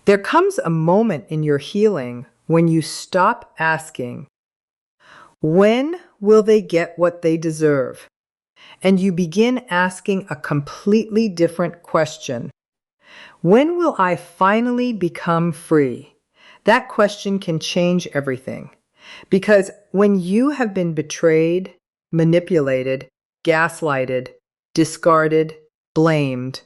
There comes a moment in your healing when you stop asking, when will they get what they deserve? And you begin asking a completely different question. When will I finally become free? That question can change everything. Because when you have been betrayed, manipulated, gaslighted, discarded, blamed,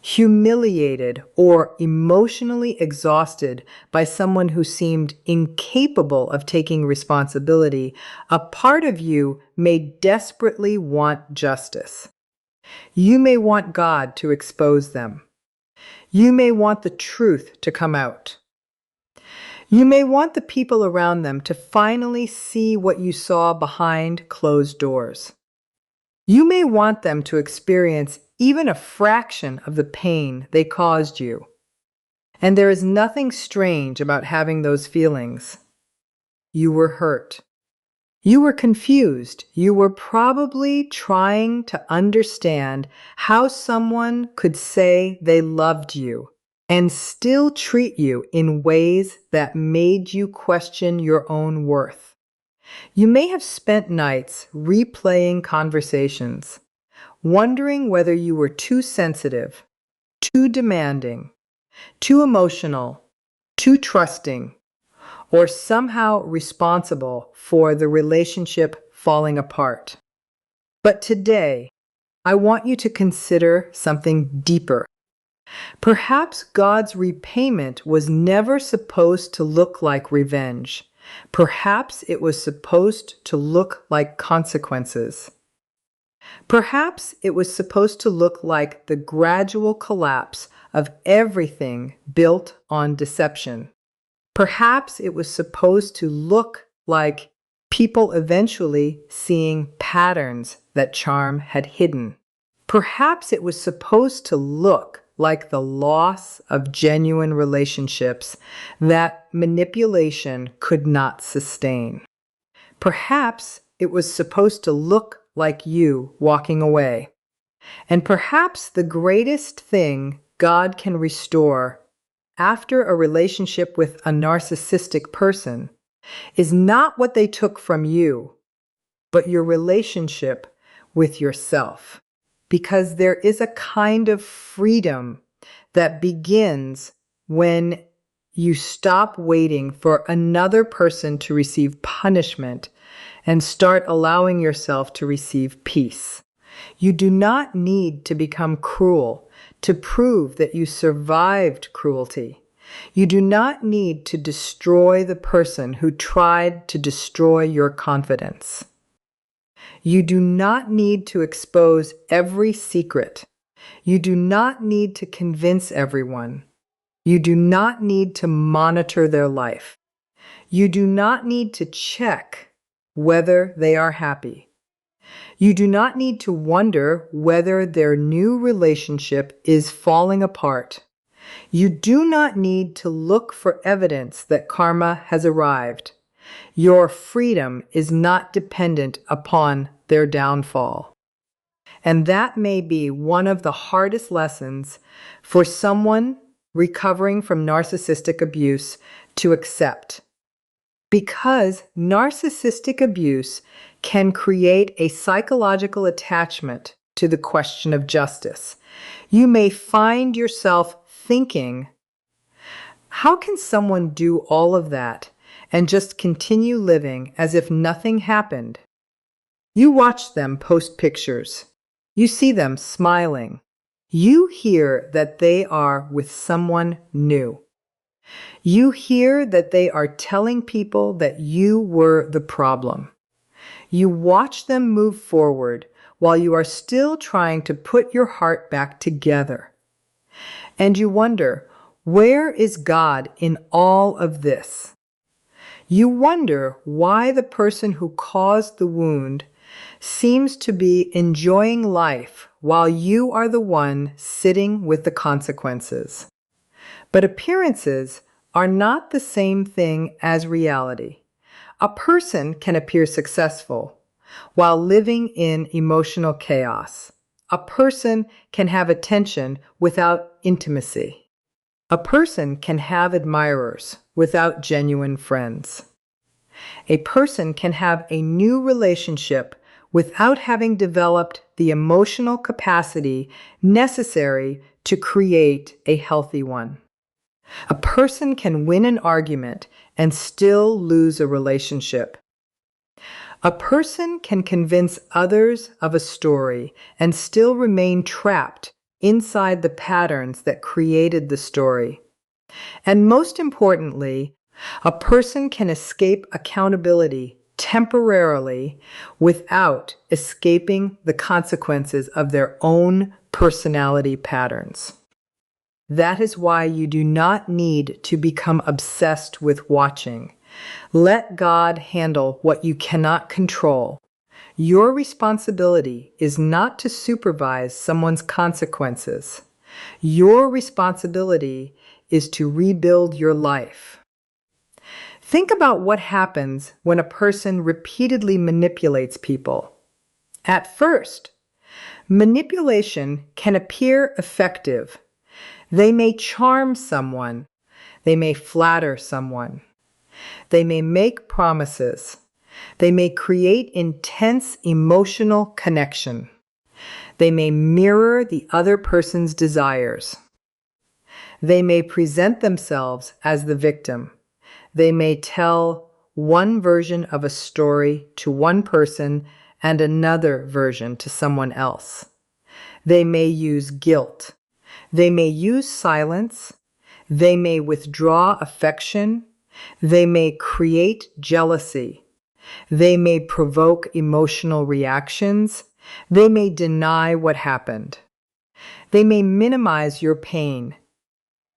humiliated, or emotionally exhausted by someone who seemed incapable of taking responsibility, a part of you may desperately want justice. You may want God to expose them. You may want the truth to come out. You may want the people around them to finally see what you saw behind closed doors. You may want them to experience even a fraction of the pain they caused you. And there is nothing strange about having those feelings. You were hurt. You were confused. You were probably trying to understand how someone could say they loved you and still treat you in ways that made you question your own worth. You may have spent nights replaying conversations, wondering whether you were too sensitive, too demanding, too emotional, too trusting, or somehow responsible for the relationship falling apart. But today, I want you to consider something deeper. Perhaps God's repayment was never supposed to look like revenge. Perhaps it was supposed to look like consequences. Perhaps it was supposed to look like the gradual collapse of everything built on deception. Perhaps it was supposed to look like people eventually seeing patterns that charm had hidden. Perhaps it was supposed to look like the loss of genuine relationships that manipulation could not sustain. Perhaps it was supposed to look like you walking away. And perhaps the greatest thing God can restore after a relationship with a narcissistic person is not what they took from you, but your relationship with yourself. Because there is a kind of freedom that begins when you stop waiting for another person to receive punishment and start allowing yourself to receive peace. You do not need to become cruel to prove that you survived cruelty. You do not need to destroy the person who tried to destroy your confidence. You do not need to expose every secret. You do not need to convince everyone. You do not need to monitor their life. You do not need to check whether they are happy. You do not need to wonder whether their new relationship is falling apart. You do not need to look for evidence that karma has arrived. Your freedom is not dependent upon their downfall. And that may be one of the hardest lessons for someone recovering from narcissistic abuse to accept. Because narcissistic abuse can create a psychological attachment to the question of justice. You may find yourself thinking, how can someone do all of that and just continue living as if nothing happened? You watch them post pictures. You see them smiling. You hear that they are with someone new. You hear that they are telling people that you were the problem. You watch them move forward while you are still trying to put your heart back together. And you wonder, where is God in all of this? You wonder why the person who caused the wound seems to be enjoying life while you are the one sitting with the consequences. But appearances are not the same thing as reality. A person can appear successful while living in emotional chaos. A person can have attention without intimacy. A person can have admirers without genuine friends. A person can have a new relationship without having developed the emotional capacity necessary to create a healthy one. A person can win an argument and still lose a relationship. A person can convince others of a story and still remain trapped inside the patterns that created the story. And most importantly, a person can escape accountability temporarily without escaping the consequences of their own personality patterns. That is why you do not need to become obsessed with watching. Let God handle what you cannot control. Your responsibility is not to supervise someone's consequences. Your responsibility is to rebuild your life. Think about what happens when a person repeatedly manipulates people. At first, manipulation can appear effective. They may charm someone. They may flatter someone. They may make promises. They may create intense emotional connection. They may mirror the other person's desires. They may present themselves as the victim. They may tell one version of a story to one person and another version to someone else. They may use guilt. They may use silence. They may withdraw affection. They may create jealousy. They may provoke emotional reactions. They may deny what happened. They may minimize your pain.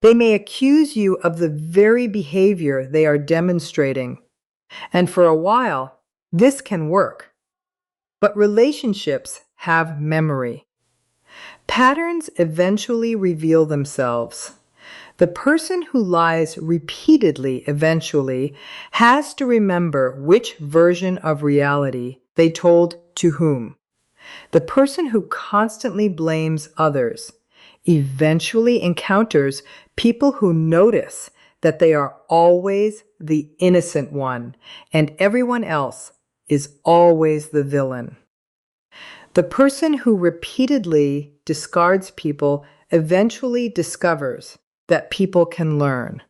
They may accuse you of the very behavior they are demonstrating. And for a while, this can work. But relationships have memory. Patterns eventually reveal themselves. The person who lies repeatedly eventually has to remember which version of reality they told to whom. The person who constantly blames others eventually encounters people who notice that they are always the innocent one and everyone else is always the villain. The person who repeatedly discards people eventually discovers that people can learn.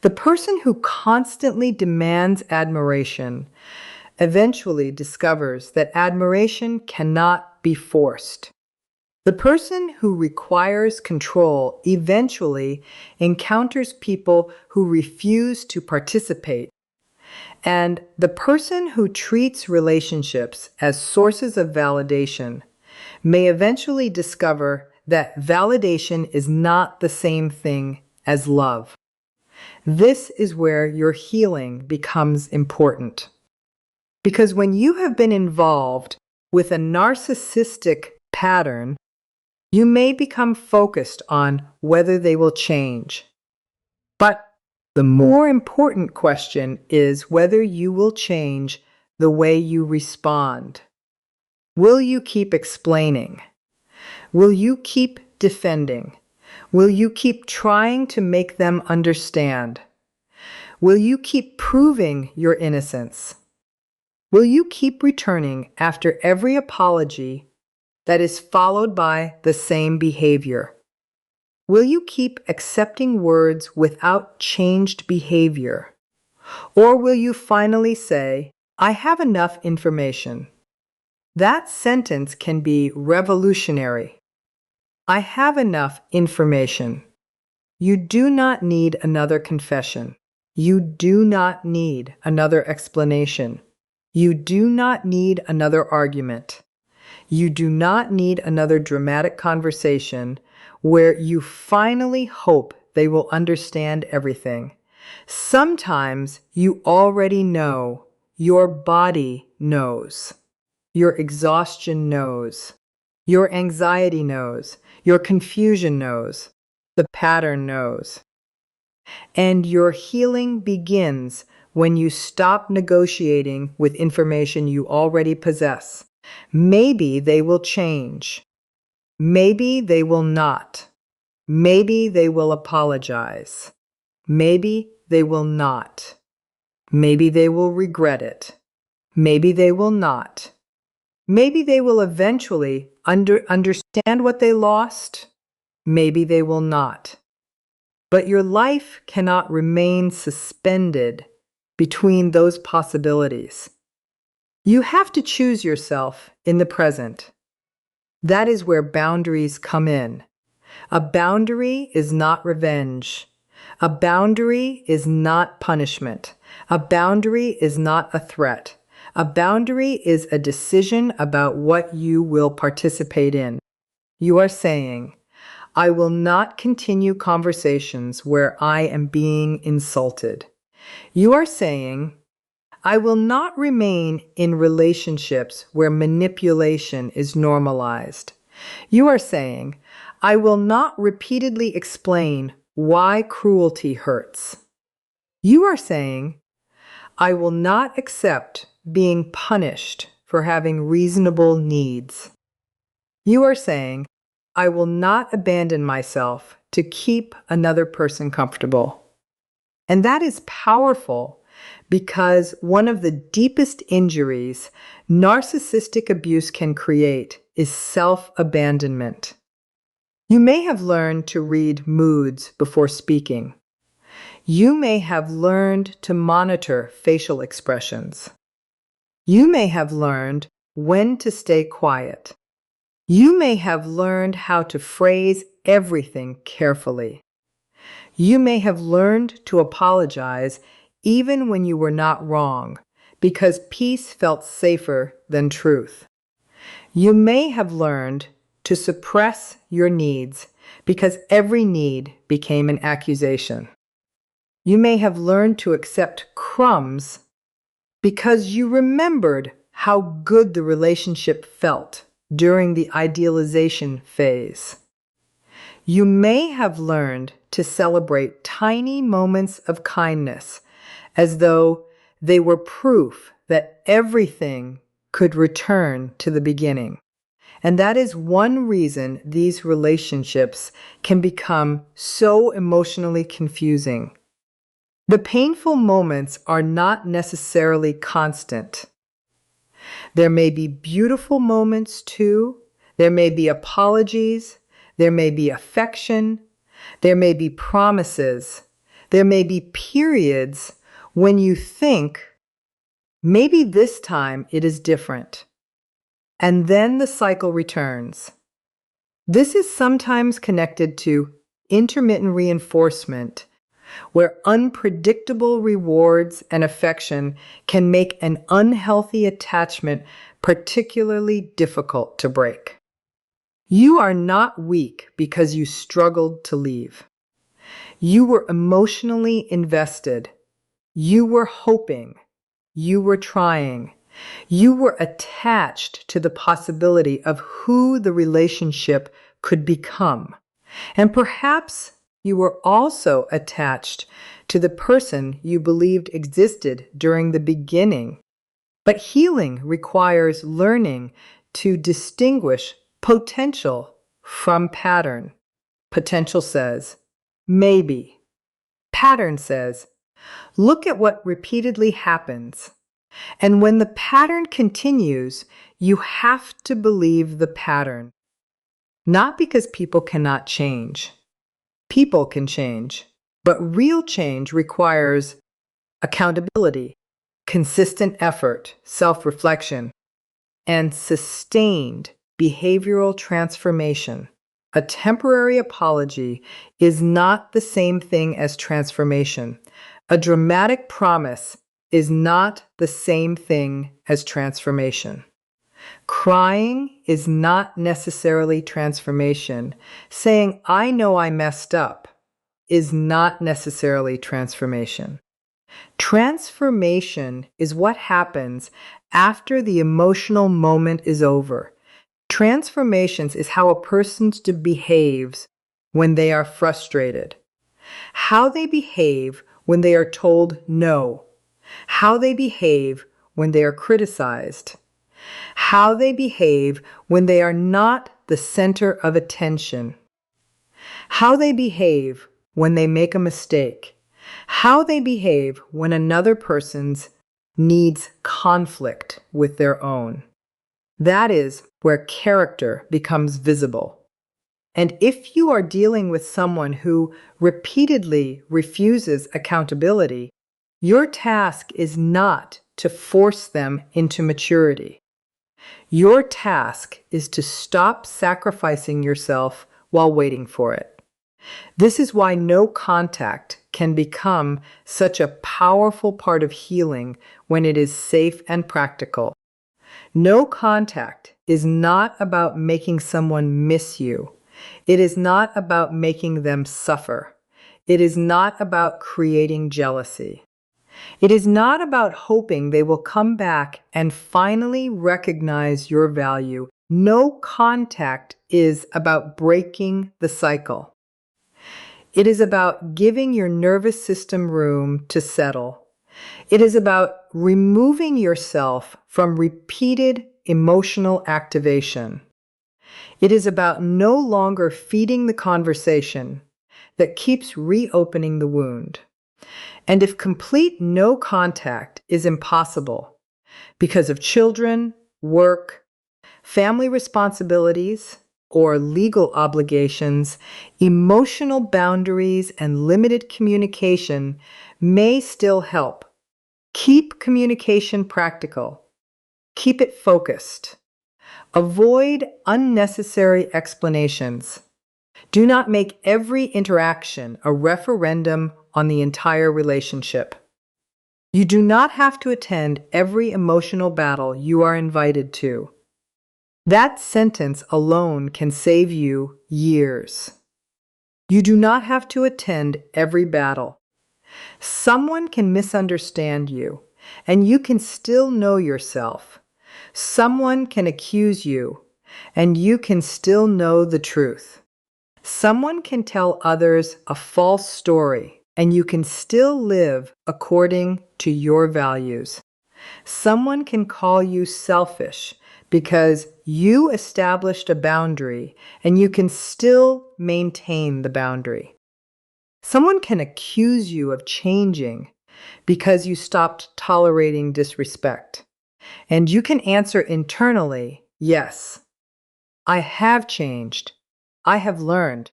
The person who constantly demands admiration eventually discovers that admiration cannot be forced. The person who requires control eventually encounters people who refuse to participate. And the person who treats relationships as sources of validation may eventually discover that validation is not the same thing as love. This is where your healing becomes important. Because when you have been involved with a narcissistic pattern, you may become focused on whether they will change. But the more important question is whether you will change the way you respond. Will you keep explaining? Will you keep defending? Will you keep trying to make them understand? Will you keep proving your innocence? Will you keep returning after every apology that is followed by the same behavior? Will you keep accepting words without changed behavior? Or will you finally say, I have enough information? That sentence can be revolutionary. I have enough information. You do not need another confession. You do not need another explanation. You do not need another argument. You do not need another dramatic conversation where you finally hope they will understand everything. Sometimes you already know. Your body knows. Your exhaustion knows. Your anxiety knows. Your confusion knows. The pattern knows. And your healing begins when you stop negotiating with information you already possess. Maybe they will change. Maybe they will not. Maybe they will apologize. Maybe they will not. Maybe they will regret it. Maybe they will not. Maybe they will eventually understand what they lost. Maybe they will not. But your life cannot remain suspended between those possibilities. You have to choose yourself in the present. That is where boundaries come in. A boundary is not revenge. A boundary is not punishment. A boundary is not a threat. A boundary is a decision about what you will participate in. You are saying, I will not continue conversations where I am being insulted. You are saying, I will not remain in relationships where manipulation is normalized. You are saying, I will not repeatedly explain why cruelty hurts. You are saying, I will not accept being punished for having reasonable needs. You are saying, I will not abandon myself to keep another person comfortable. And that is powerful because one of the deepest injuries narcissistic abuse can create is self-abandonment. You may have learned to read moods before speaking. You may have learned to monitor facial expressions. You may have learned when to stay quiet. You may have learned how to phrase everything carefully. You may have learned to apologize even when you were not wrong, because peace felt safer than truth. You may have learned to suppress your needs because every need became an accusation. You may have learned to accept crumbs because you remembered how good the relationship felt during the idealization phase. You may have learned to celebrate tiny moments of kindness as though they were proof that everything could return to the beginning. And that is one reason these relationships can become so emotionally confusing. The painful moments are not necessarily constant. There may be beautiful moments too. There may be apologies. There may be affection. There may be promises. There may be periods when you think, maybe this time it is different. And then the cycle returns. This is sometimes connected to intermittent reinforcement, where unpredictable rewards and affection can make an unhealthy attachment particularly difficult to break. You are not weak because you struggled to leave. You were emotionally invested. You were hoping. You were trying. You were attached to the possibility of who the relationship could become. And perhaps you were also attached to the person you believed existed during the beginning. But healing requires learning to distinguish potential from pattern. Potential says, maybe. Pattern says, look at what repeatedly happens. And when the pattern continues, you have to believe the pattern. Not because people cannot change. People can change, but real change requires accountability, consistent effort, self-reflection, and sustained behavioral transformation. A temporary apology is not the same thing as transformation. A dramatic promise is not the same thing as transformation. Crying is not necessarily transformation. Saying, I know I messed up, is not necessarily transformation. Transformation is what happens after the emotional moment is over. Transformations is how a person behaves when they are frustrated, how they behave when they are told no, how they behave when they are criticized, how they behave when they are not the center of attention, how they behave when they make a mistake, how they behave when another person's needs conflict with their own. That is where character becomes visible. And if you are dealing with someone who repeatedly refuses accountability, your task is not to force them into maturity. Your task is to stop sacrificing yourself while waiting for it. This is why no contact can become such a powerful part of healing when it is safe and practical. No contact is not about making someone miss you. It is not about making them suffer. It is not about creating jealousy. It is not about hoping they will come back and finally recognize your value. No contact is about breaking the cycle. It is about giving your nervous system room to settle. It is about removing yourself from repeated emotional activation. It is about no longer feeding the conversation that keeps reopening the wound. And if complete no contact is impossible because of children, work, family responsibilities, or legal obligations, emotional boundaries and limited communication may still help. Keep communication practical. Keep it focused. Avoid unnecessary explanations. Do not make every interaction a referendum on the entire relationship. You do not have to attend every emotional battle you are invited to. That sentence alone can save you years. You do not have to attend every battle. Someone can misunderstand you, and you can still know yourself. Someone can accuse you, and you can still know the truth. Someone can tell others a false story, and you can still live according to your values. Someone can call you selfish because you established a boundary, and you can still maintain the boundary. Someone can accuse you of changing because you stopped tolerating disrespect. And you can answer internally, yes, I have changed. I have learned.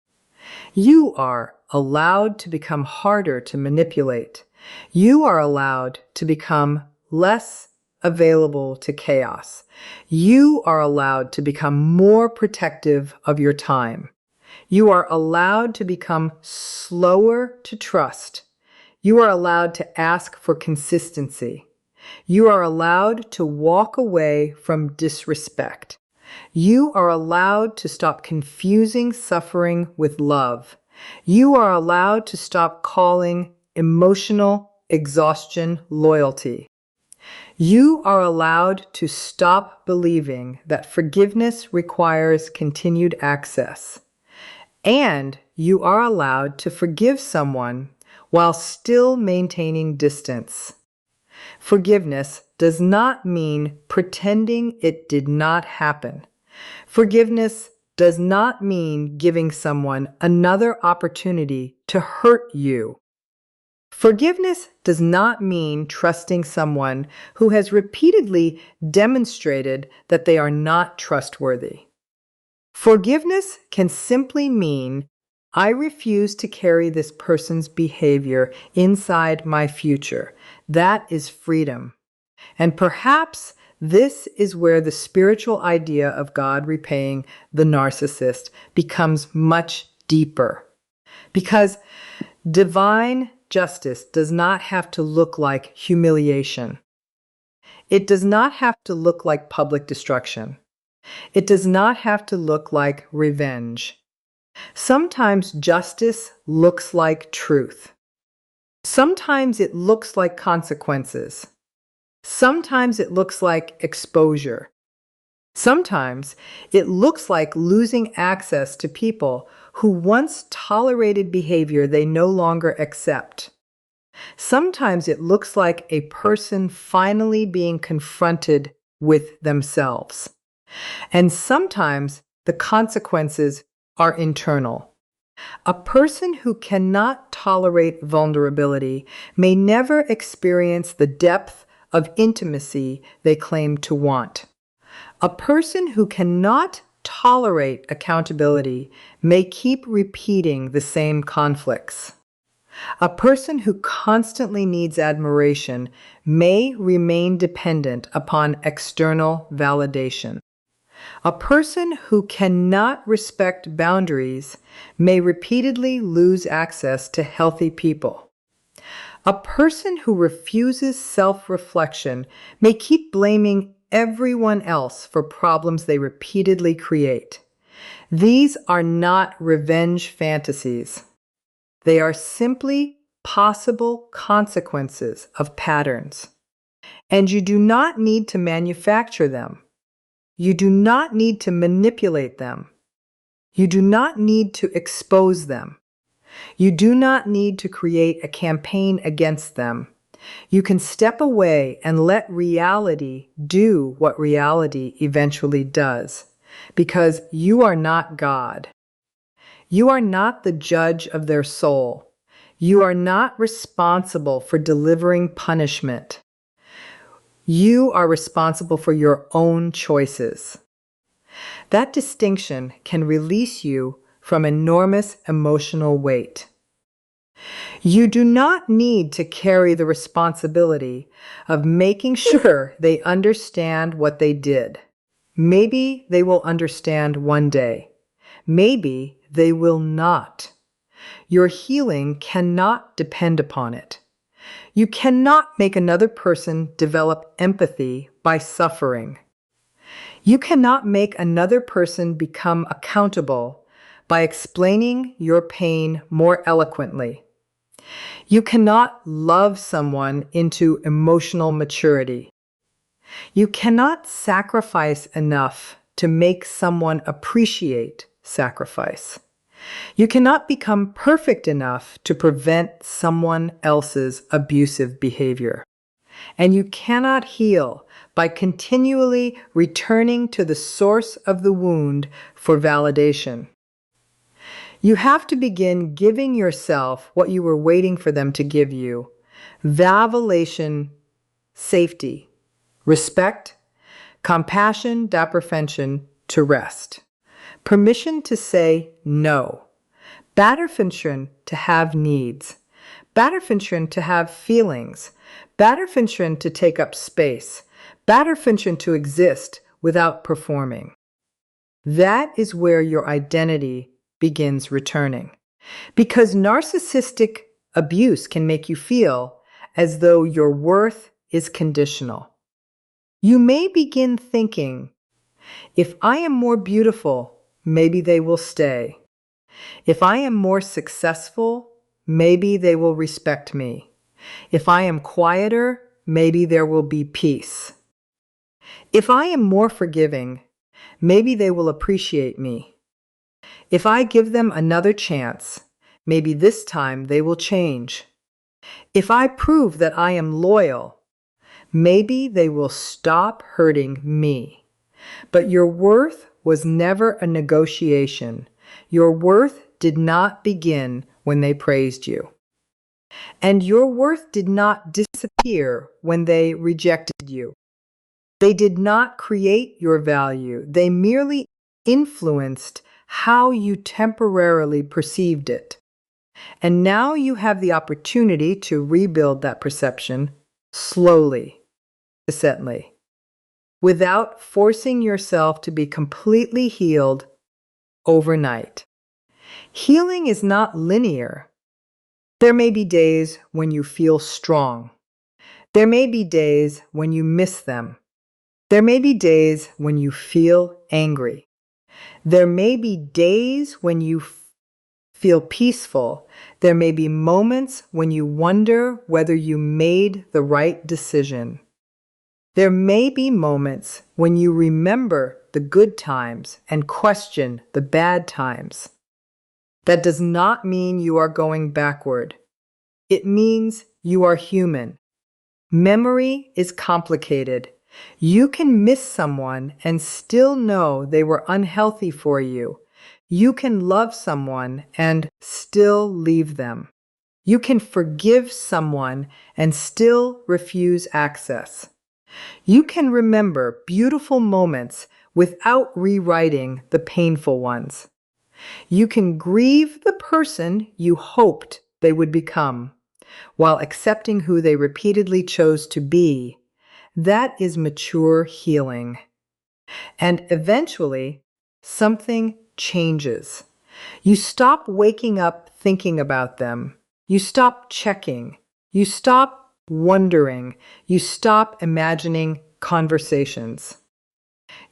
You are allowed to become harder to manipulate. You are allowed to become less available to chaos. You are allowed to become more protective of your time. You are allowed to become slower to trust. You are allowed to ask for consistency. You are allowed to walk away from disrespect. You are allowed to stop confusing suffering with love. You are allowed to stop calling emotional exhaustion loyalty. You are allowed to stop believing that forgiveness requires continued access. And you are allowed to forgive someone while still maintaining distance. Forgiveness does not mean pretending it did not happen. Forgiveness does not mean giving someone another opportunity to hurt you. Forgiveness does not mean trusting someone who has repeatedly demonstrated that they are not trustworthy. Forgiveness can simply mean I refuse to carry this person's behavior inside my future. That is freedom. And perhaps this is where the spiritual idea of God repaying the narcissist becomes much deeper. Because divine justice does not have to look like humiliation. It does not have to look like public destruction. It does not have to look like revenge. Sometimes justice looks like truth. Sometimes it looks like consequences. Sometimes it looks like exposure. Sometimes it looks like losing access to people who once tolerated behavior they no longer accept. Sometimes it looks like a person finally being confronted with themselves. And sometimes the consequences are internal. A person who cannot tolerate vulnerability may never experience the depth of intimacy they claim to want. A person who cannot tolerate accountability may keep repeating the same conflicts. A person who constantly needs admiration may remain dependent upon external validation. A person who cannot respect boundaries may repeatedly lose access to healthy people. A person who refuses self-reflection may keep blaming everyone else for problems they repeatedly create. These are not revenge fantasies. They are simply possible consequences of patterns. And you do not need to manufacture them. You do not need to manipulate them. You do not need to expose them. You do not need to create a campaign against them. You can step away and let reality do what reality eventually does, because you are not God. You are not the judge of their soul. You are not responsible for delivering punishment. You are responsible for your own choices. That distinction can release you from enormous emotional weight. You do not need to carry the responsibility of making sure they understand what they did. Maybe they will understand one day. Maybe they will not. Your healing cannot depend upon it. You cannot make another person develop empathy by suffering. You cannot make another person become accountable by explaining your pain more eloquently. You cannot love someone into emotional maturity. You cannot sacrifice enough to make someone appreciate sacrifice. You cannot become perfect enough to prevent someone else's abusive behavior. And you cannot heal by continually returning to the source of the wound for validation. You have to begin giving yourself what you were waiting for them to give you: validation, safety, respect, compassion, prevention to rest, permission to say no, permission to have needs, permission to have feelings, permission to take up space, permission to exist without performing. That is where your identity begins returning. Because narcissistic abuse can make you feel as though your worth is conditional. You may begin thinking, if I am more beautiful, maybe they will stay. If I am more successful, maybe they will respect me. If I am quieter, maybe there will be peace. If I am more forgiving, maybe they will appreciate me. If I give them another chance, maybe this time they will change. If I prove that I am loyal, maybe they will stop hurting me. But your worth was never a negotiation. Your worth did not begin when they praised you. And your worth did not disappear when they rejected you. They did not create your value. They merely influenced how you temporarily perceived it. And now you have the opportunity to rebuild that perception slowly, consistently, without forcing yourself to be completely healed overnight. Healing is not linear. There may be days when you feel strong. There may be days when you miss them. There may be days when you feel angry. There may be days when you feel peaceful. There may be moments when you wonder whether you made the right decision. There may be moments when you remember the good times and question the bad times. That does not mean you are going backward. It means you are human. Memory is complicated. You can miss someone and still know they were unhealthy for you. You can love someone and still leave them. You can forgive someone and still refuse access. You can remember beautiful moments without rewriting the painful ones. You can grieve the person you hoped they would become while accepting who they repeatedly chose to be. That is mature healing. And eventually, something changes. You stop waking up thinking about them. You stop checking. You stop wondering. You stop imagining conversations.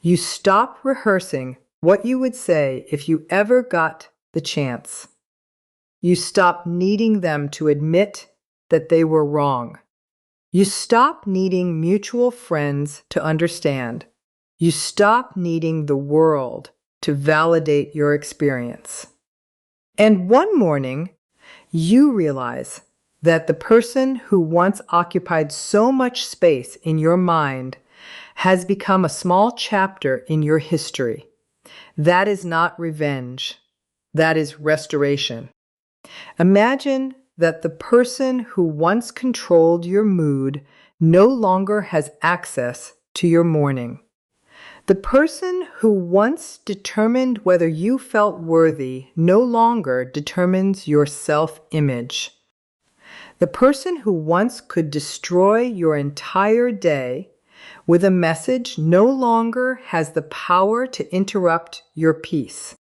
You stop rehearsing what you would say if you ever got the chance. You stop needing them to admit that they were wrong. You stop needing mutual friends to understand. You stop needing the world to validate your experience. And one morning, you realize that the person who once occupied so much space in your mind has become a small chapter in your history. That is not revenge. That is restoration. Imagine that the person who once controlled your mood no longer has access to your mourning. The person who once determined whether you felt worthy no longer determines your self-image. The person who once could destroy your entire day with a message no longer has the power to interrupt your peace.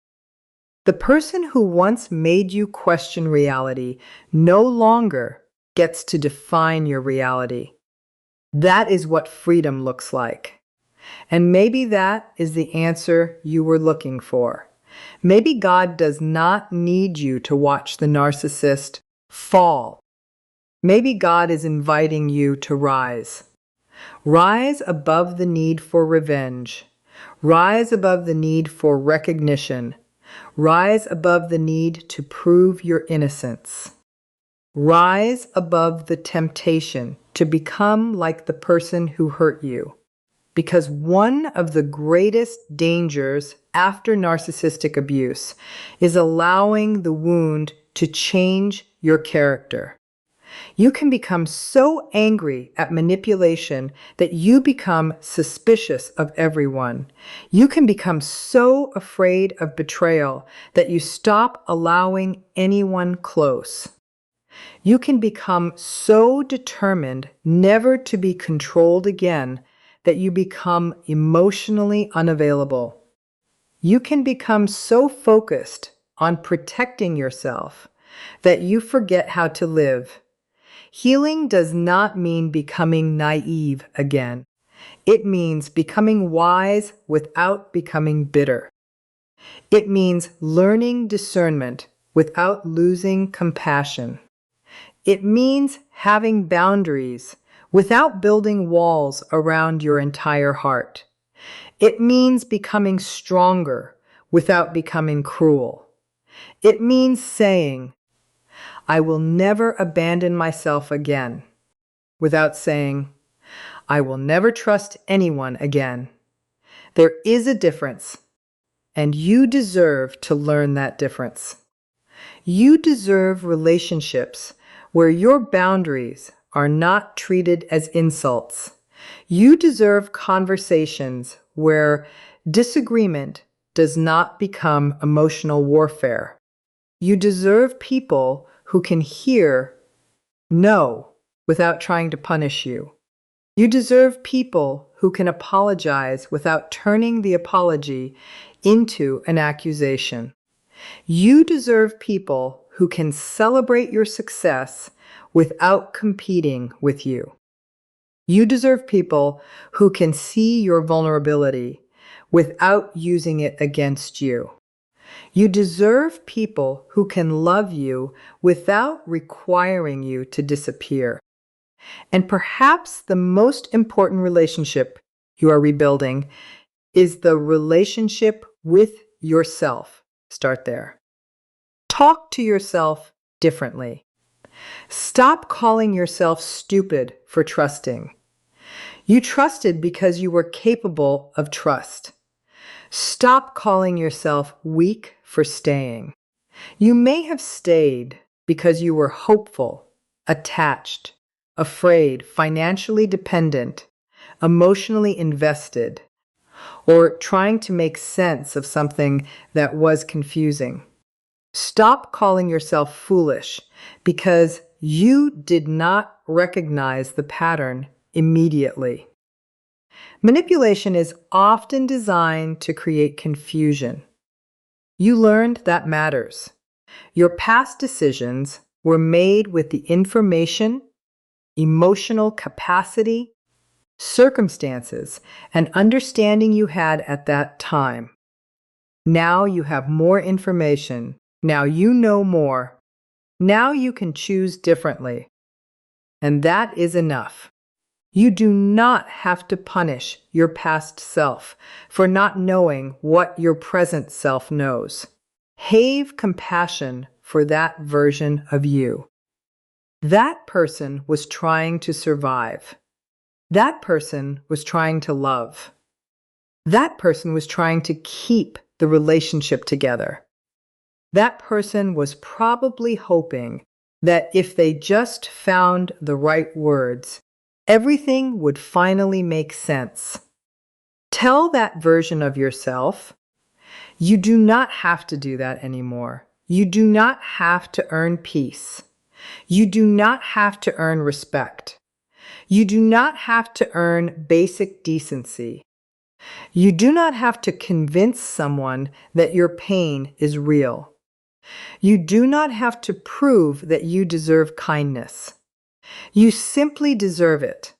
The person who once made you question reality no longer gets to define your reality. That is what freedom looks like. And maybe that is the answer you were looking for. Maybe God does not need you to watch the narcissist fall. Maybe God is inviting you to rise. Rise above the need for revenge. Rise above the need for recognition. Rise above the need to prove your innocence. Rise above the temptation to become like the person who hurt you. Because one of the greatest dangers after narcissistic abuse is allowing the wound to change your character. You can become so angry at manipulation that you become suspicious of everyone. You can become so afraid of betrayal that you stop allowing anyone close. You can become so determined never to be controlled again that you become emotionally unavailable. You can become so focused on protecting yourself that you forget how to live. Healing does not mean becoming naive again. It means becoming wise without becoming bitter. It means learning discernment without losing compassion. It means having boundaries without building walls around your entire heart. It means becoming stronger without becoming cruel. It means saying, I will never abandon myself again, without saying, I will never trust anyone again. There is a difference, and you deserve to learn that difference. You deserve relationships where your boundaries are not treated as insults. You deserve conversations where disagreement does not become emotional warfare. You deserve people who can hear no without trying to punish you. You deserve people who can apologize without turning the apology into an accusation. You deserve people who can celebrate your success without competing with you. You deserve people who can see your vulnerability without using it against you. You deserve people who can love you without requiring you to disappear. And perhaps the most important relationship you are rebuilding is the relationship with yourself. Start there. Talk to yourself differently. Stop calling yourself stupid for trusting. You trusted because you were capable of trust. Stop calling yourself weak for staying. You may have stayed because you were hopeful, attached, afraid, financially dependent, emotionally invested, or trying to make sense of something that was confusing. Stop calling yourself foolish because you did not recognize the pattern immediately. Manipulation is often designed to create confusion. You learned that matters. Your past decisions were made with the information, emotional capacity, circumstances, and understanding you had at that time. Now you have more information. Now you know more. Now you can choose differently. And that is enough. You do not have to punish your past self for not knowing what your present self knows. Have compassion for that version of you. That person was trying to survive. That person was trying to love. That person was trying to keep the relationship together. That person was probably hoping that if they just found the right words, everything would finally make sense. Tell that version of yourself, you do not have to do that anymore. You do not have to earn peace. You do not have to earn respect. You do not have to earn basic decency. You do not have to convince someone that your pain is real. You do not have to prove that you deserve kindness. You simply deserve it.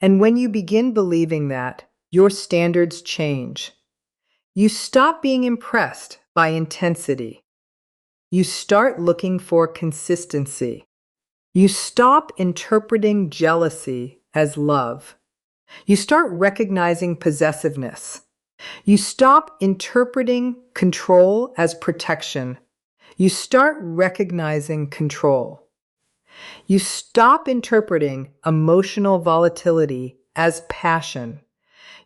And when you begin believing that, your standards change. You stop being impressed by intensity. You start looking for consistency. You stop interpreting jealousy as love. You start recognizing possessiveness. You stop interpreting control as protection. You start recognizing control. You stop interpreting emotional volatility as passion.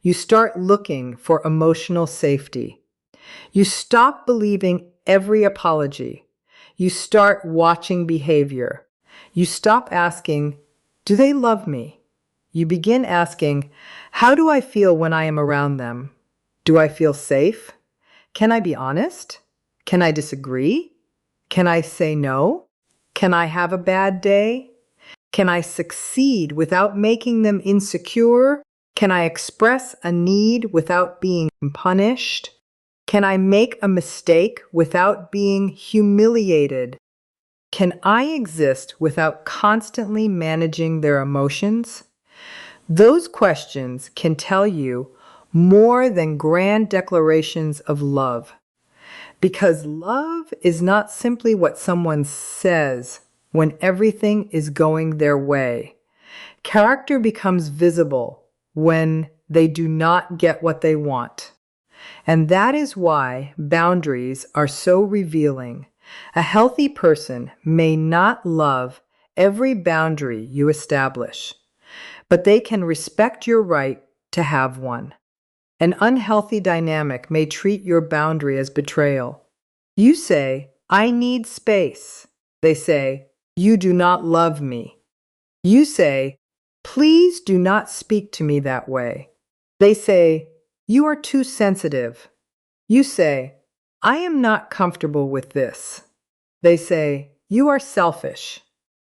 You start looking for emotional safety. You stop believing every apology. You start watching behavior. You stop asking, do they love me? You begin asking, how do I feel when I am around them? Do I feel safe? Can I be honest? Can I disagree? Can I say no? Can I have a bad day? Can I succeed without making them insecure? Can I express a need without being punished? Can I make a mistake without being humiliated? Can I exist without constantly managing their emotions? Those questions can tell you more than grand declarations of love. Because love is not simply what someone says when everything is going their way. Character becomes visible when they do not get what they want. And that is why boundaries are so revealing. A healthy person may not love every boundary you establish, but they can respect your right to have one. An unhealthy dynamic may treat your boundary as betrayal. You say, I need space. They say, you do not love me. You say, please do not speak to me that way. They say, you are too sensitive. You say, I am not comfortable with this. They say, you are selfish.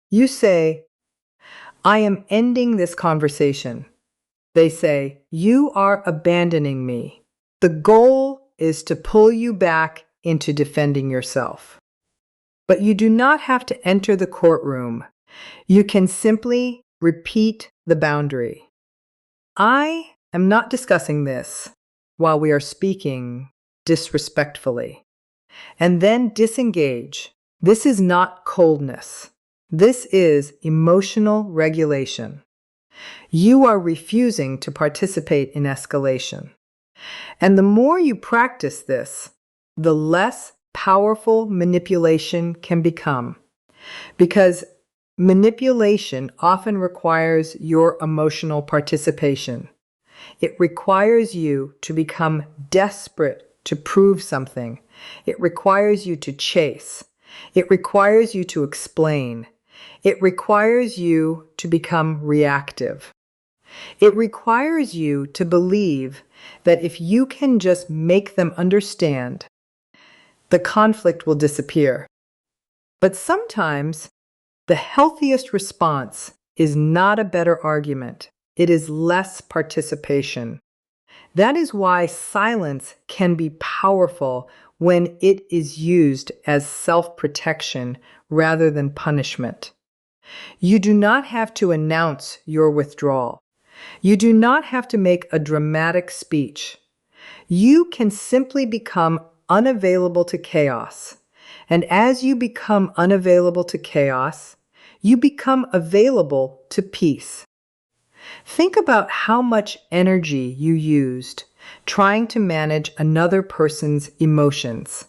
You say, I am ending this conversation. They say, you are abandoning me. The goal is to pull you back into defending yourself. But you do not have to enter the courtroom. You can simply repeat the boundary. I am not discussing this while we are speaking disrespectfully. And then disengage. This is not coldness. This is emotional regulation. You are refusing to participate in escalation. And the more you practice this, the less powerful manipulation can become. Because manipulation often requires your emotional participation. It requires you to become desperate to prove something It requires you to chase. It requires you to explain. It requires you to become reactive. It requires you to believe that if you can just make them understand, the conflict will disappear. But sometimes the healthiest response is not a better argument. It is less participation. That is why silence can be powerful when it is used as self-protection rather than punishment. You do not have to announce your withdrawal. You do not have to make a dramatic speech. You can simply become unavailable to chaos. And as you become unavailable to chaos, you become available to peace. Think about how much energy you used trying to manage another person's emotions.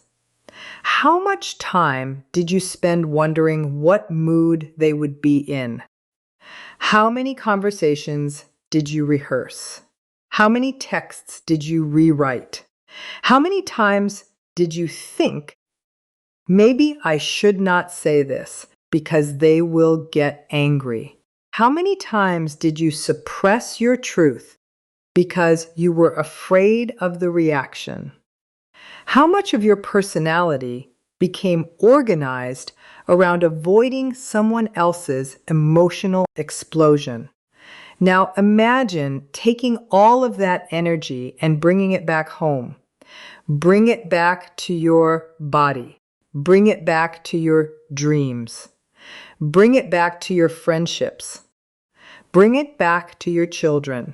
How much time did you spend wondering what mood they would be in? How many conversations did you rehearse? How many texts did you rewrite? How many times did you think, maybe I should not say this because they will get angry? How many times did you suppress your truth because you were afraid of the reaction? How much of your personality became organized around avoiding someone else's emotional explosion? Now imagine taking all of that energy and bringing it back home. Bring it back to your body. Bring it back to your dreams. Bring it back to your friendships. Bring it back to your children.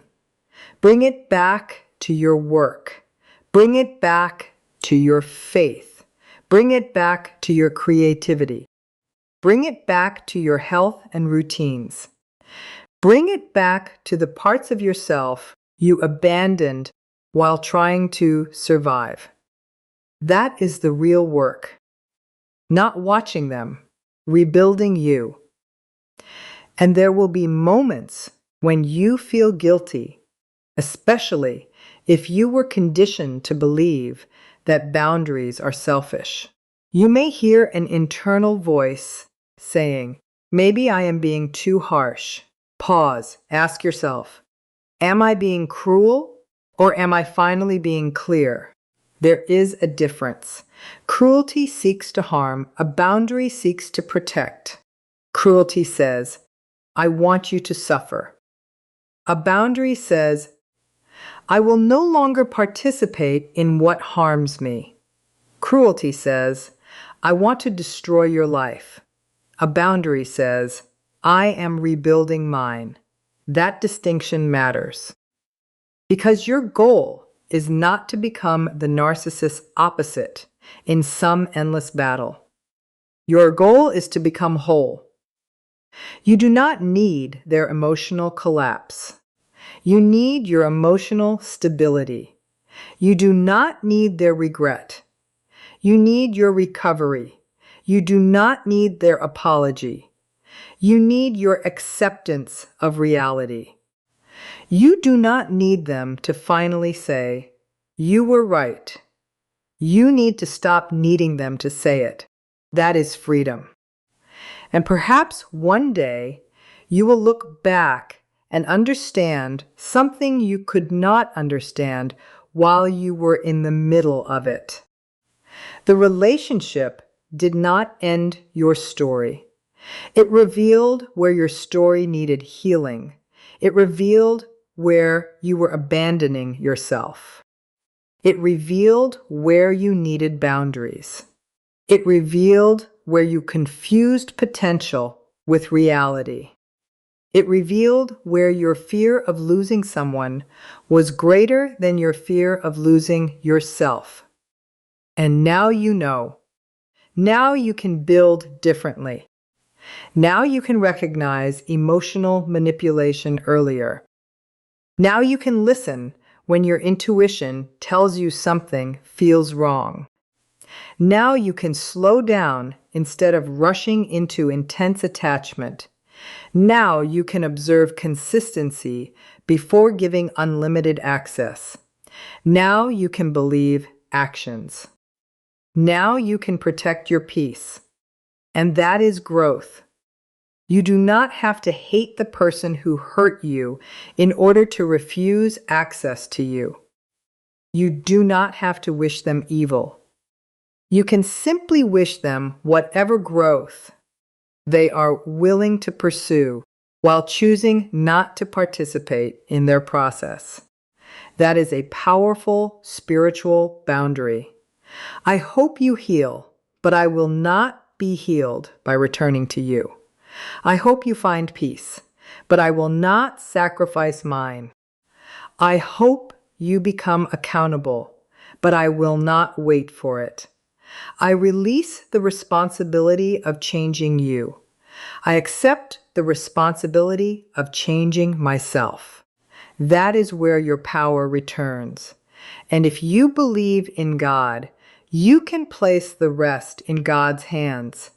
Bring it back to your work. Bring it back to your faith. Bring it back to your creativity. Bring it back to your health and routines. Bring it back to the parts of yourself you abandoned while trying to survive. That is the real work. Not watching them, rebuilding you. And there will be moments when you feel guilty, especially if you were conditioned to believe that boundaries are selfish. You may hear an internal voice saying, maybe I am being too harsh. Pause, ask yourself, am I being cruel or am I finally being clear? There is a difference. Cruelty seeks to harm, a boundary seeks to protect. Cruelty says, I want you to suffer. A boundary says, I will no longer participate in what harms me. Cruelty says, I want to destroy your life. A boundary says, I am rebuilding mine. That distinction matters. Because your goal is not to become the narcissist's opposite in some endless battle. Your goal is to become whole. You do not need their emotional collapse. You need your emotional stability. You do not need their regret. You need your recovery. You do not need their apology. You need your acceptance of reality. You do not need them to finally say, you were right. You need to stop needing them to say it. That is freedom. And perhaps one day you will look back and understand something you could not understand while you were in the middle of it. The relationship did not end your story. It revealed where your story needed healing. It revealed where you were abandoning yourself. It revealed where you needed boundaries. It revealed where you confused potential with reality. It revealed where your fear of losing someone was greater than your fear of losing yourself. And now you know. Now you can build differently. Now you can recognize emotional manipulation earlier. Now you can listen when your intuition tells you something feels wrong. Now you can slow down instead of rushing into intense attachment. Now you can observe consistency before giving unlimited access. Now you can believe actions. Now you can protect your peace. And that is growth. You do not have to hate the person who hurt you in order to refuse access to you. You do not have to wish them evil. You can simply wish them whatever growth they are willing to pursue while choosing not to participate in their process. That is a powerful spiritual boundary. I hope you heal, but I will not be healed by returning to you. I hope you find peace, but I will not sacrifice mine. I hope you become accountable, but I will not wait for it. I release the responsibility of changing you. I accept the responsibility of changing myself. That is where your power returns. And if you believe in God, you can place the rest in God's hands.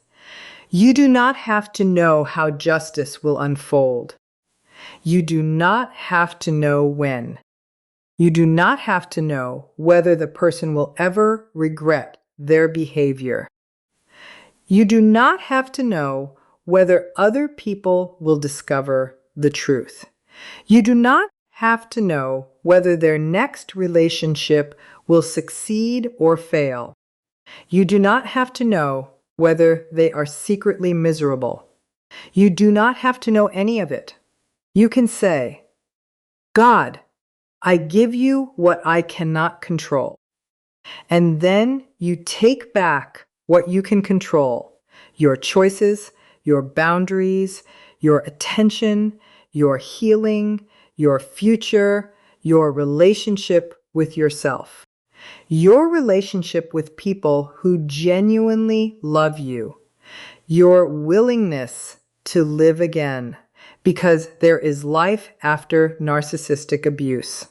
You do not have to know how justice will unfold. You do not have to know when. You do not have to know whether the person will ever regret their behavior. You do not have to know whether other people will discover the truth. You do not have to know whether their next relationship will succeed or fail. You do not have to know whether they are secretly miserable. You do not have to know any of it. You can say, God, I give you what I cannot control. And then you take back what you can control, your choices, your boundaries, your attention, your healing, your future, your relationship with yourself. Your relationship with people who genuinely love you, your willingness to live again, because there is life after narcissistic abuse.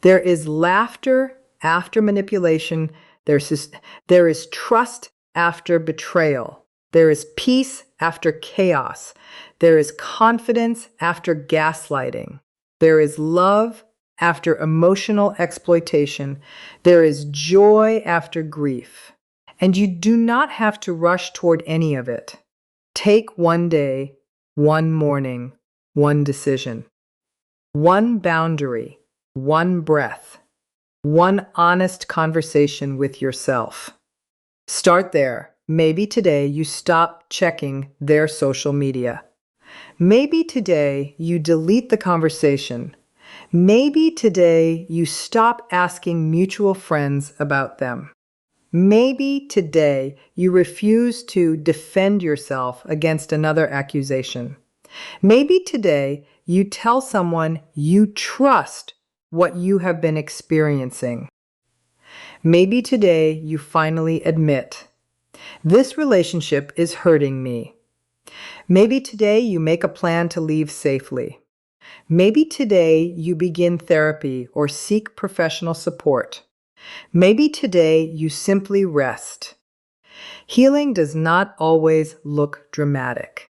There is laughter after manipulation. There is trust after betrayal. There is peace after chaos. There is confidence after gaslighting. There is love after emotional exploitation. There is joy after grief. And you do not have to rush toward any of it. Take one day, one morning, one decision, one boundary, one breath, one honest conversation with yourself. Start there. Maybe today you stop checking their social media. Maybe today you delete the conversation. Maybe today you stop asking mutual friends about them. Maybe today you refuse to defend yourself against another accusation. Maybe today you tell someone you trust what you have been experiencing. Maybe today you finally admit, this relationship is hurting me. Maybe today you make a plan to leave safely. Maybe today you begin therapy or seek professional support. Maybe today you simply rest. Healing does not always look dramatic.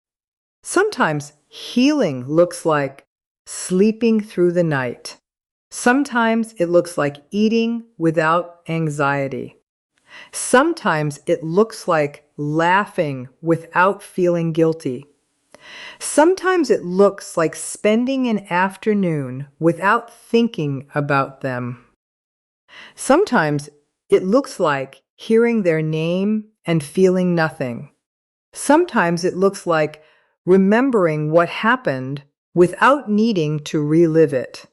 Sometimes healing looks like sleeping through the night. Sometimes it looks like eating without anxiety. Sometimes it looks like laughing without feeling guilty. Sometimes it looks like spending an afternoon without thinking about them. Sometimes it looks like hearing their name and feeling nothing. Sometimes it looks like remembering what happened without needing to relive it.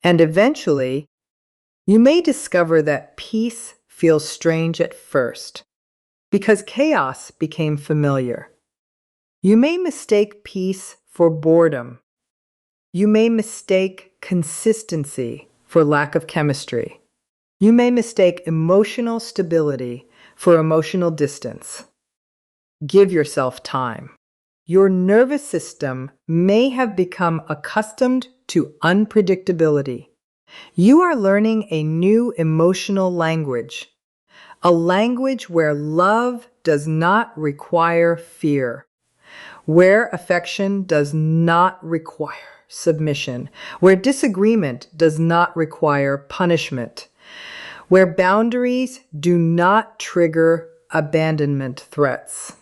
And eventually, you may discover that peace feels strange at first because chaos became familiar. You may mistake peace for boredom. You may mistake consistency for lack of chemistry. You may mistake emotional stability for emotional distance. Give yourself time. Your nervous system may have become accustomed to unpredictability. You are learning a new emotional language, a language where love does not require fear, where affection does not require submission, where disagreement does not require punishment, where boundaries do not trigger abandonment threats,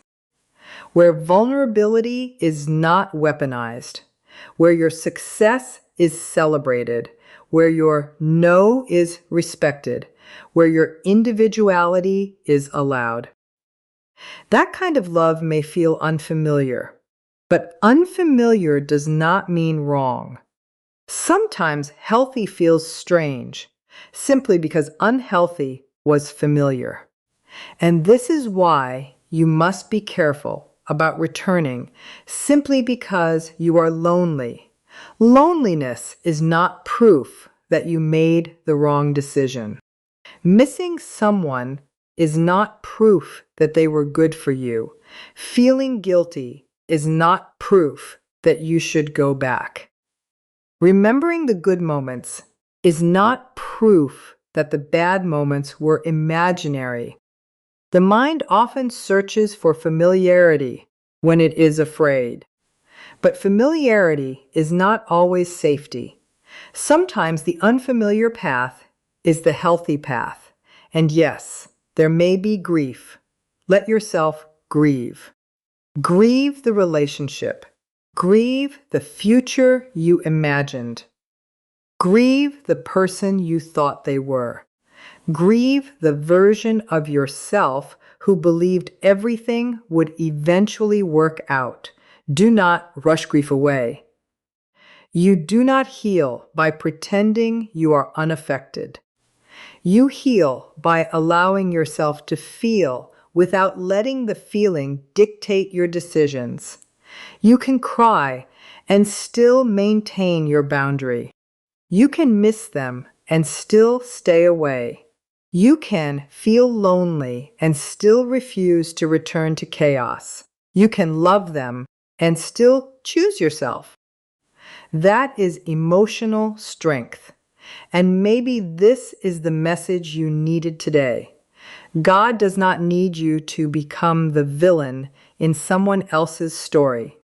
where vulnerability is not weaponized, where your success is celebrated, where your no is respected, where your individuality is allowed. That kind of love may feel unfamiliar, but unfamiliar does not mean wrong. Sometimes healthy feels strange, simply because unhealthy was familiar. And this is why you must be careful about returning simply because you are lonely. Loneliness is not proof that you made the wrong decision. Missing someone is not proof that they were good for you. Feeling guilty is not proof that you should go back. Remembering the good moments is not proof that the bad moments were imaginary. The mind often searches for familiarity when it is afraid. But familiarity is not always safety. Sometimes the unfamiliar path is the healthy path. And yes, there may be grief. Let yourself grieve. Grieve the relationship. Grieve the future you imagined. Grieve the person you thought they were. Grieve the version of yourself who believed everything would eventually work out. Do not rush grief away. You do not heal by pretending you are unaffected. You heal by allowing yourself to feel without letting the feeling dictate your decisions. You can cry and still maintain your boundary. You can miss them and still stay away. You can feel lonely and still refuse to return to chaos. You can love them and still choose yourself. That is emotional strength. And maybe this is the message you needed today. God does not need you to become the villain in someone else's story.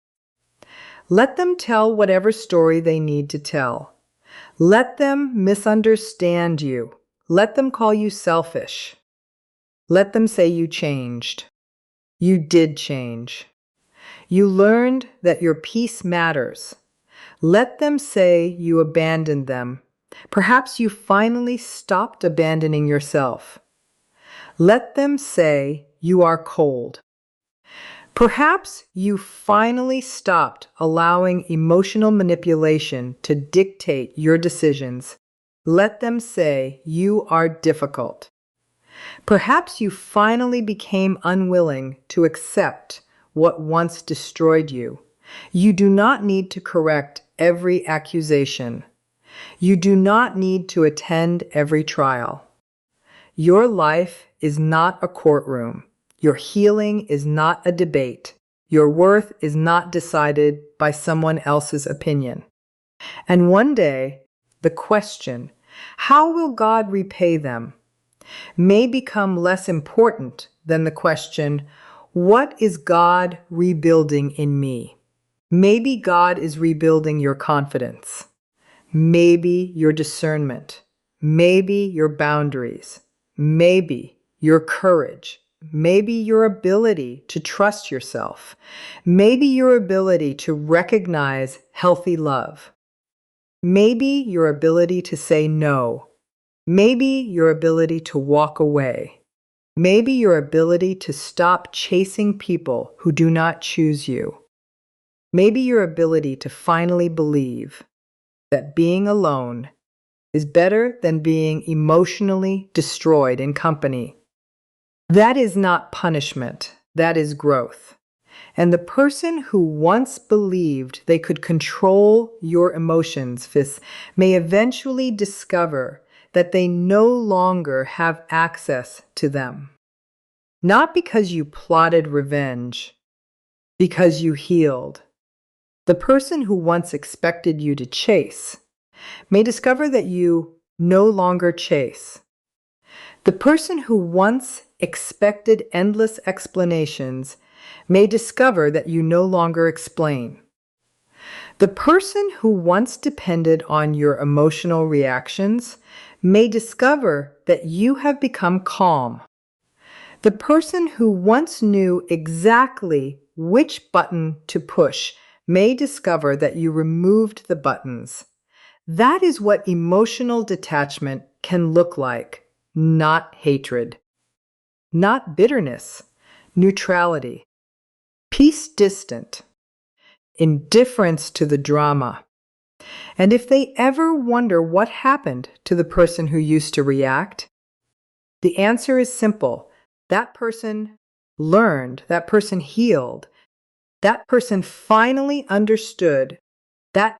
Let them tell whatever story they need to tell. Let them misunderstand you. Let them call you selfish. Let them say you changed. You did change. You learned that your peace matters. Let them say you abandoned them. Perhaps you finally stopped abandoning yourself. Let them say you are cold. Perhaps you finally stopped allowing emotional manipulation to dictate your decisions. Let them say you are difficult. Perhaps you finally became unwilling to accept what once destroyed you. You do not need to correct every accusation. You do not need to attend every trial. Your life is not a courtroom. Your healing is not a debate. Your worth is not decided by someone else's opinion. And one day, the question, how will God repay them, may become less important than the question, what is God rebuilding in me? Maybe God is rebuilding your confidence. Maybe your discernment. Maybe your boundaries. Maybe your courage. Maybe your ability to trust yourself. Maybe your ability to recognize healthy love. Maybe your ability to say no. Maybe your ability to walk away. Maybe your ability to stop chasing people who do not choose you. Maybe your ability to finally believe that being alone is better than being emotionally destroyed in company. That is not punishment, that is growth. And the person who once believed they could control your emotions, may eventually discover that they no longer have access to them. Not because you plotted revenge, because you healed. The person who once expected you to chase may discover that you no longer chase. The person who once expected endless explanations may discover that you no longer explain. The person who once depended on your emotional reactions may discover that you have become calm. The person who once knew exactly which button to push may discover that you removed the buttons. That is what emotional detachment can look like, not hatred, not bitterness, neutrality, peace distant, indifference to the drama. And if they ever wonder what happened to the person who used to react, the answer is simple. That person learned, that person healed, that person finally understood, that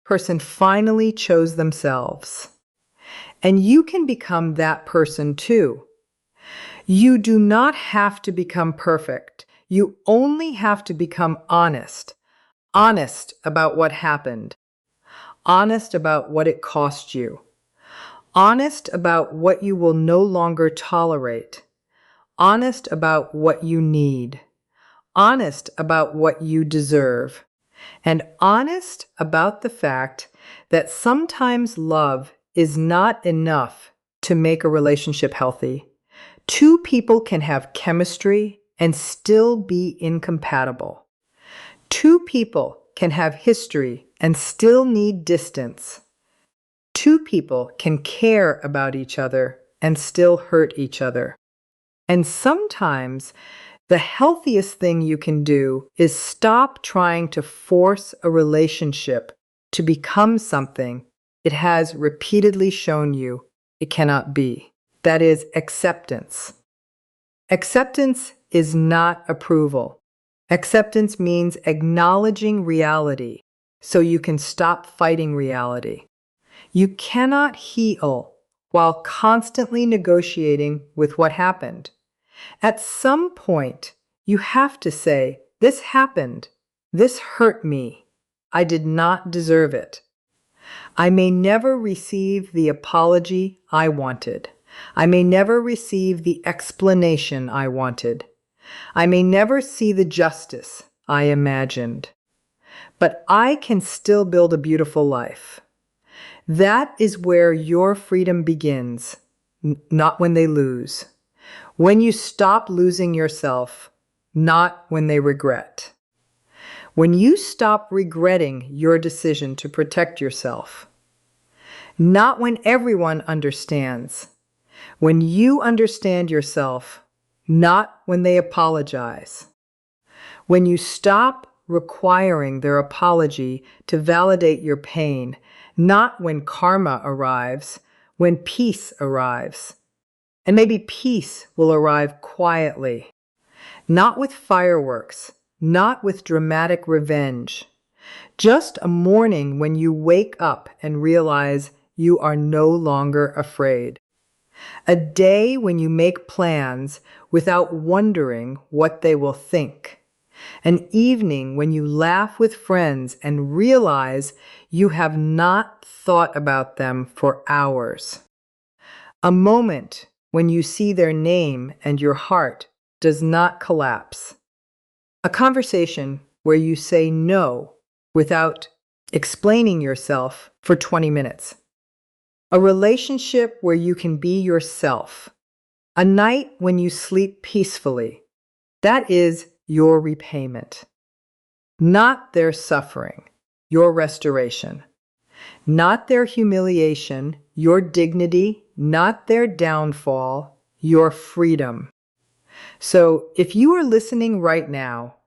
person finally chose themselves. And you can become that person too. You do not have to become perfect. You only have to become honest. Honest about what happened. Honest about what it cost you. Honest about what you will no longer tolerate. Honest about what you need. Honest about what you deserve. And honest about the fact that sometimes love is not enough to make a relationship healthy. Two people can have chemistry and still be incompatible. Two people can have history and still need distance. Two people can care about each other and still hurt each other. And sometimes the healthiest thing you can do is stop trying to force a relationship to become something it has repeatedly shown you it cannot be. That is acceptance. Acceptance is not approval. Acceptance means acknowledging reality so you can stop fighting reality. You cannot heal while constantly negotiating with what happened. At some point, you have to say, "This happened. This hurt me. I did not deserve it. I may never receive the apology I wanted. I may never receive the explanation I wanted. I may never see the justice I imagined. But I can still build a beautiful life." That is where your freedom begins, not when they lose. When you stop losing yourself, not when they regret. When you stop regretting your decision to protect yourself. Not when everyone understands. When you understand yourself, not when they apologize. When you stop requiring their apology to validate your pain, not when karma arrives, when peace arrives. And maybe peace will arrive quietly, not with fireworks, not with dramatic revenge. Just a morning when you wake up and realize you are no longer afraid. A day when you make plans without wondering what they will think. An evening when you laugh with friends and realize you have not thought about them for hours. A moment when you see their name and your heart does not collapse. A conversation where you say no without explaining yourself for 20 minutes. A relationship where you can be yourself. A night when you sleep peacefully. That is your repayment. Not their suffering, your restoration. Not their humiliation, your dignity. Not their downfall, your freedom. So if you are listening right now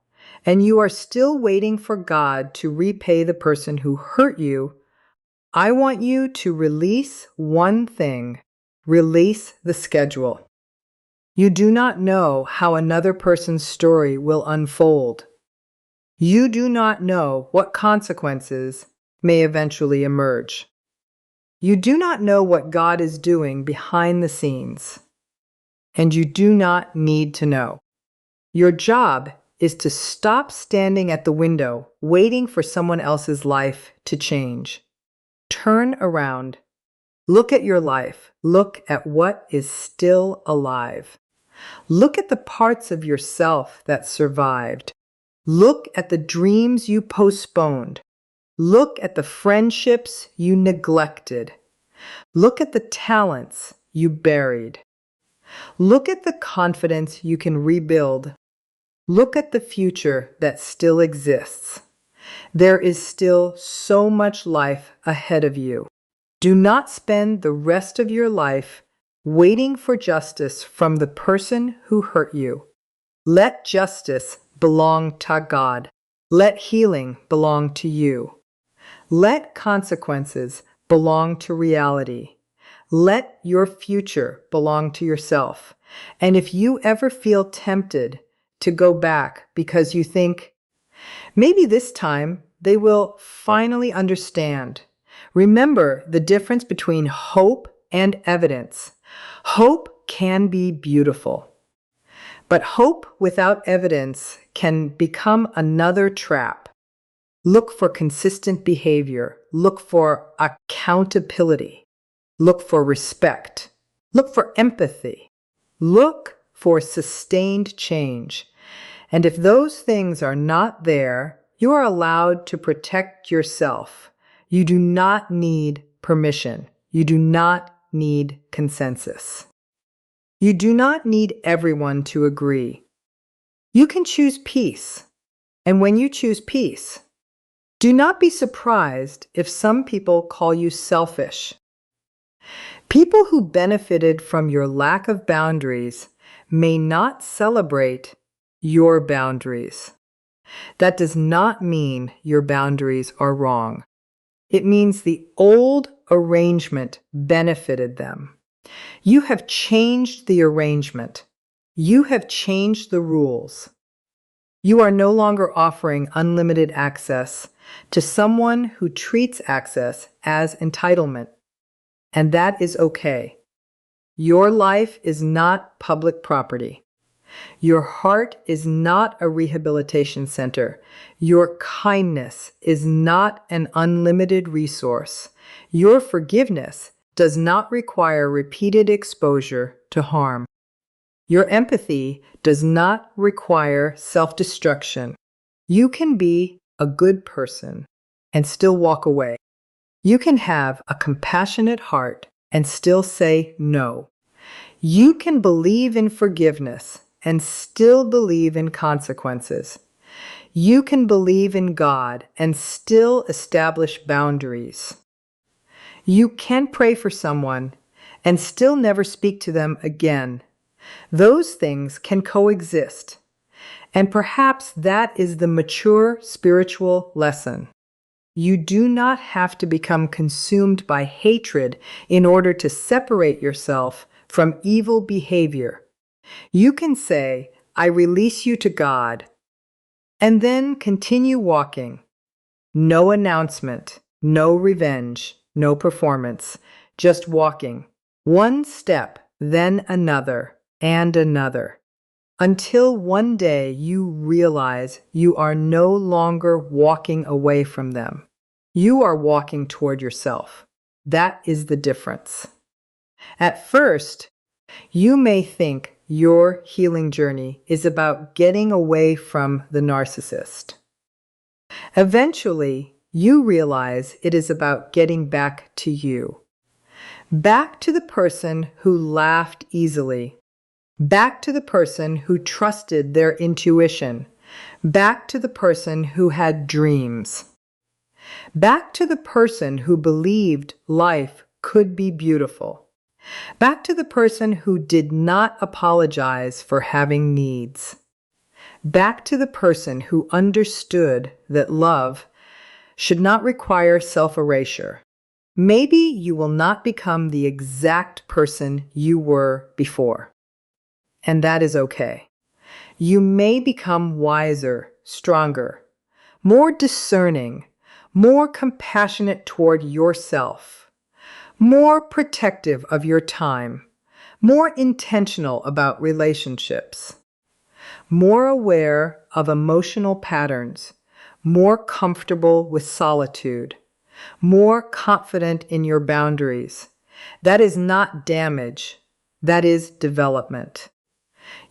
and you are still waiting for God to repay the person who hurt you, I want you to release one thing. Release the schedule. You do not know how another person's story will unfold. You do not know what consequences may eventually emerge. You do not know what God is doing behind the scenes, and you do not need to know. Your job is to stop standing at the window waiting for someone else's life to change. Turn around. Look at your life. Look at what is still alive. Look at the parts of yourself that survived. Look at the dreams you postponed. Look at the friendships you neglected. Look at the talents you buried. Look at the confidence you can rebuild. Look at the future that still exists. There is still so much life ahead of you. Do not spend the rest of your life waiting for justice from the person who hurt you. Let justice belong to God. Let healing belong to you. Let consequences belong to reality. Let your future belong to yourself. And if you ever feel tempted to go back because you think, maybe this time they will finally understand, remember the difference between hope and evidence. Hope can be beautiful, but hope without evidence can become another trap. Look for consistent behavior. Look for accountability. Look for respect. Look for empathy. Look for sustained change. And if those things are not there, you are allowed to protect yourself. You do not need permission. You do not need consensus. You do not need everyone to agree. You can choose peace. And when you choose peace, do not be surprised if some people call you selfish. People who benefited from your lack of boundaries may not celebrate your boundaries. That does not mean your boundaries are wrong. It means the old arrangement benefited them. You have changed the arrangement. You have changed the rules. You are no longer offering unlimited access to someone who treats access as entitlement. And that is okay. Your life is not public property. Your heart is not a rehabilitation center. Your kindness is not an unlimited resource. Your forgiveness does not require repeated exposure to harm. Your empathy does not require self-destruction. You can be a good person and still walk away. You can have a compassionate heart and still say no. You can believe in forgiveness and still believe in consequences. You can believe in God and still establish boundaries. You can pray for someone and still never speak to them again. Those things can coexist. And perhaps that is the mature spiritual lesson. You do not have to become consumed by hatred in order to separate yourself from evil behavior. You can say, I release you to God, and then continue walking. No announcement, no revenge, no performance, just walking. One step, then another, and another. Until one day you realize you are no longer walking away from them. You are walking toward yourself. That is the difference. At first, you may think your healing journey is about getting away from the narcissist. Eventually, you realize it is about getting back to you. Back to the person who laughed easily. Back to the person who trusted their intuition. Back to the person who had dreams. Back to the person who believed life could be beautiful. Back to the person who did not apologize for having needs. Back to the person who understood that love should not require self-erasure. Maybe you will not become the exact person you were before. And that is okay. You may become wiser, stronger, more discerning, more compassionate toward yourself, more protective of your time, more intentional about relationships, more aware of emotional patterns, more comfortable with solitude, more confident in your boundaries. That is not damage. That is development.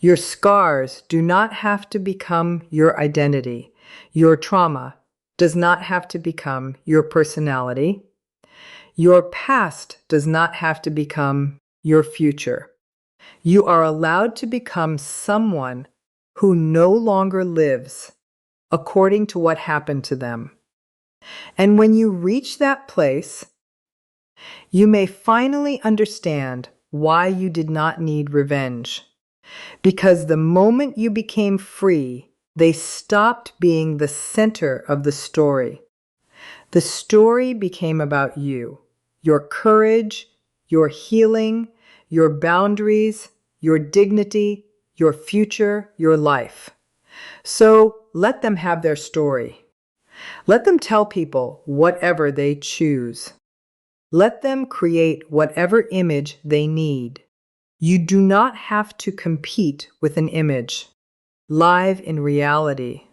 Your scars do not have to become your identity. Your trauma does not have to become your personality. Your past does not have to become your future. You are allowed to become someone who no longer lives according to what happened to them. And when you reach that place, you may finally understand why you did not need revenge. Because the moment you became free, they stopped being the center of the story. The story became about you, your courage, your healing, your boundaries, your dignity, your future, your life. So let them have their story. Let them tell people whatever they choose. Let them create whatever image they need. You do not have to compete with an image. Live in reality.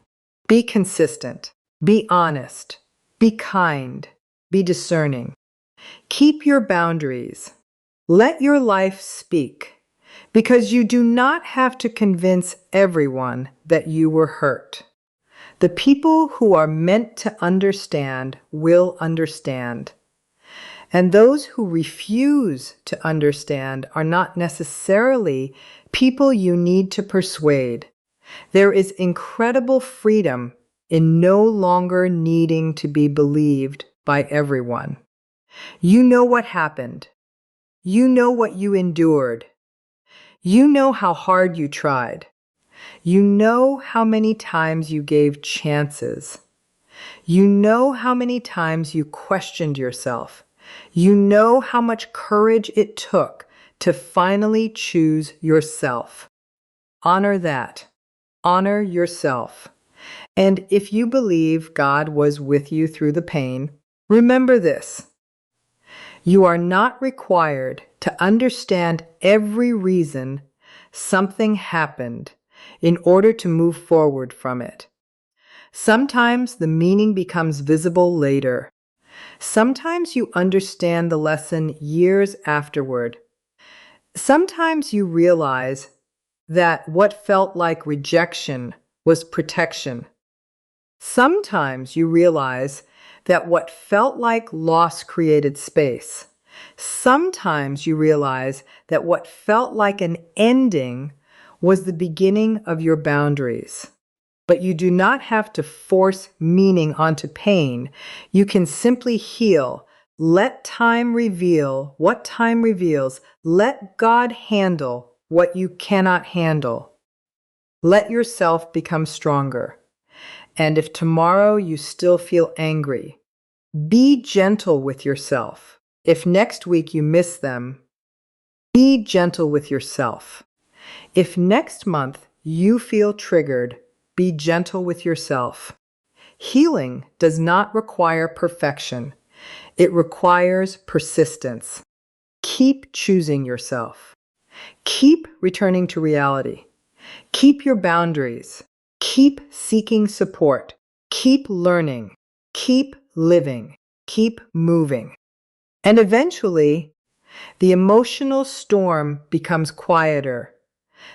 Be consistent. Be honest. Be kind. Be discerning. Keep your boundaries. Let your life speak, because you do not have to convince everyone that you were hurt. The people who are meant to understand will understand. And those who refuse to understand are not necessarily people you need to persuade. There is incredible freedom in no longer needing to be believed by everyone. You know what happened. You know what you endured. You know how hard you tried. You know how many times you gave chances. You know how many times you questioned yourself. You know how much courage it took to finally choose yourself. Honor that. Honor yourself. And if you believe God was with you through the pain, remember this. You are not required to understand every reason something happened in order to move forward from it. Sometimes the meaning becomes visible later. Sometimes you understand the lesson years afterward. Sometimes you realize that what felt like rejection was protection. Sometimes you realize that what felt like loss created space. Sometimes you realize that what felt like an ending was the beginning of your boundaries. But you do not have to force meaning onto pain. You can simply heal. Let time reveal what time reveals. Let God handle what you cannot handle. Let yourself become stronger. And if tomorrow you still feel angry, be gentle with yourself. If next week you miss them, be gentle with yourself. If next month you feel triggered, be gentle with yourself. Healing does not require perfection. It requires persistence. Keep choosing yourself. Keep returning to reality. Keep your boundaries. Keep seeking support. Keep learning. Keep living. Keep moving. And eventually, the emotional storm becomes quieter.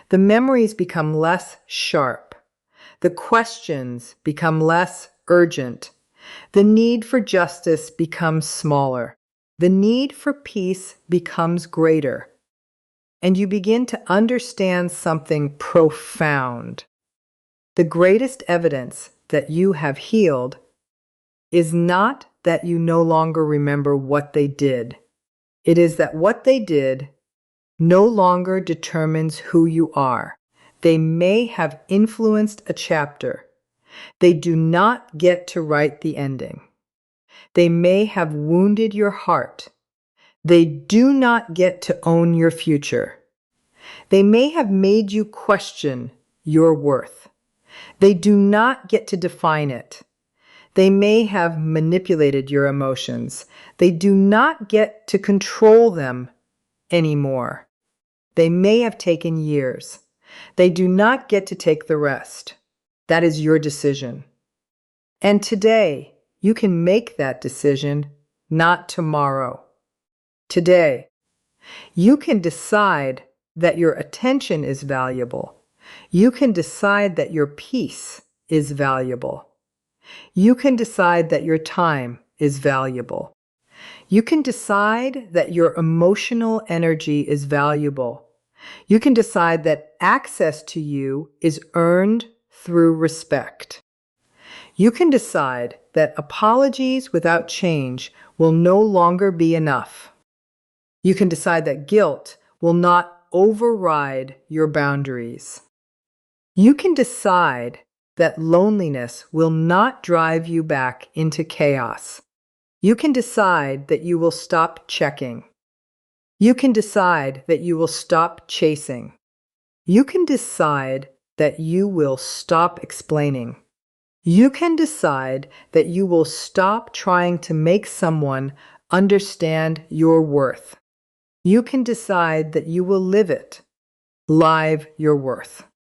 The memories become less sharp. The questions become less urgent. The need for justice becomes smaller. The need for peace becomes greater. And you begin to understand something profound. The greatest evidence that you have healed is not that you no longer remember what they did. It is that what they did no longer determines who you are. They may have influenced a chapter. They do not get to write the ending. They may have wounded your heart. They do not get to own your future. They may have made you question your worth. They do not get to define it. They may have manipulated your emotions. They do not get to control them anymore. They may have taken years. They do not get to take the rest. That is your decision. And today, you can make that decision, not tomorrow. Today, you can decide that your attention is valuable. You can decide that your peace is valuable. You can decide that your time is valuable. You can decide that your emotional energy is valuable. You can decide that access to you is earned through respect. You can decide that apologies without change will no longer be enough. You can decide that guilt will not override your boundaries. You can decide that loneliness will not drive you back into chaos. You can decide that you will stop checking. You can decide that you will stop chasing. You can decide that you will stop explaining. You can decide that you will stop trying to make someone understand your worth. You can decide that you will live it, live your worth.